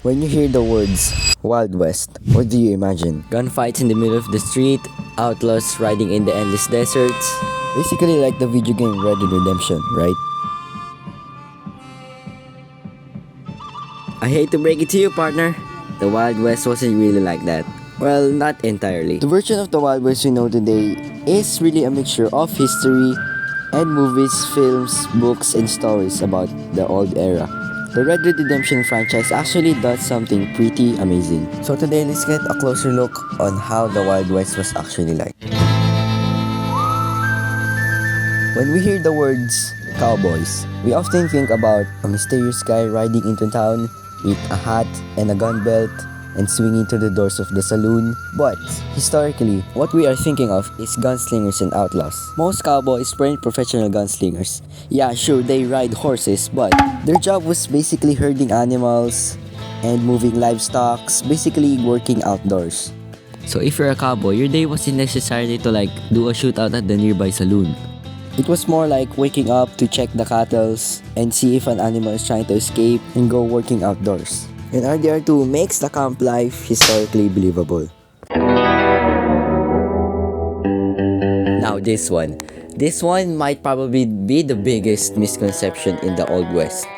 When you hear the words Wild West, what do you imagine? Gunfights in the middle of the street, outlaws riding in the endless deserts. Basically like the video game Red Dead Redemption, right? I hate to break it to you, partner. The Wild West wasn't really like that. Well, not entirely. The version of the Wild West we know today is really a mixture of history and movies, films, books, and stories about the old era. The Red Dead Redemption franchise actually does something pretty amazing. So today, let's get a closer look on how the Wild West was actually like. When we hear the words cowboys, we often think about a mysterious guy riding into town with a hat and a gun belt and swinging through the doors of the saloon. But historically, what we are thinking of is gunslingers and outlaws. Most cowboys weren't professional gunslingers. Yeah, sure, they ride horses, but their job was basically herding animals and moving livestock, basically working outdoors. So if you're a cowboy, your day wasn't necessarily to do a shootout at the nearby saloon. It was more like waking up to check the cattle and see if an animal is trying to escape and go working outdoors. And RDR2 makes the camp life historically believable. Now this one. This one might probably be the biggest misconception in the Old West.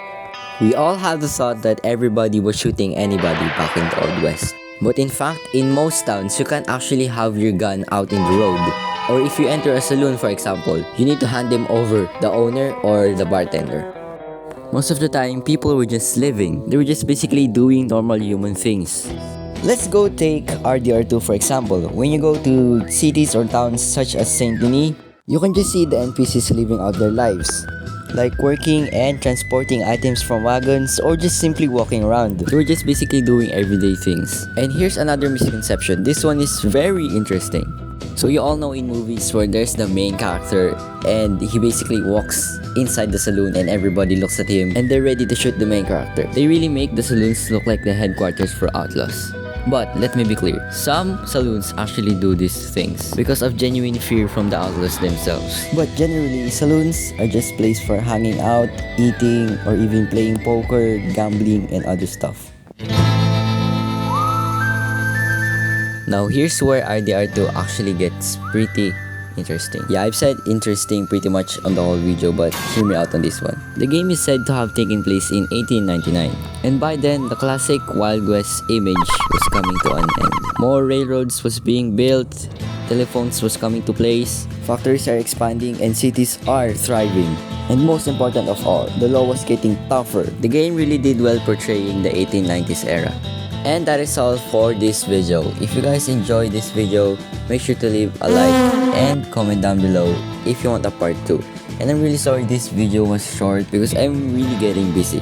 We all have the thought that everybody was shooting anybody back in the Old West. But in fact, in most towns, you can't actually have your gun out in the road. Or if you enter a saloon, for example, you need to hand them over the owner or the bartender. Most of the time, people were just living. They were just basically doing normal human things. Let's go take RDR2 for example. When you go to cities or towns such as Saint Denis, you can just see the NPCs living out their lives, like working and transporting items from wagons or just simply walking around. They were just basically doing everyday things. And here's another misconception. This one is very interesting. So you all know in movies where there's the main character and he basically walks inside the saloon and everybody looks at him and they're ready to shoot the main character. They really make the saloons look like the headquarters for outlaws. But let me be clear, some saloons actually do these things because of genuine fear from the outlaws themselves. But generally, saloons are just places for hanging out, eating, or even playing poker, gambling, and other stuff. Now here's where RDR2 actually gets pretty interesting. Yeah, I've said interesting pretty much on the whole video, but hear me out on this one. The game is said to have taken place in 1899, and by then, the classic Wild West image was coming to an end. More railroads was being built, telephones was coming to place, factories are expanding, and cities are thriving. And most important of all, the law was getting tougher. The game really did well portraying the 1890s era. And that is all for this video. If you guys enjoyed this video, make sure to leave a like and comment down below if you want a part 2. And I'm really sorry this video was short because I'm really getting busy.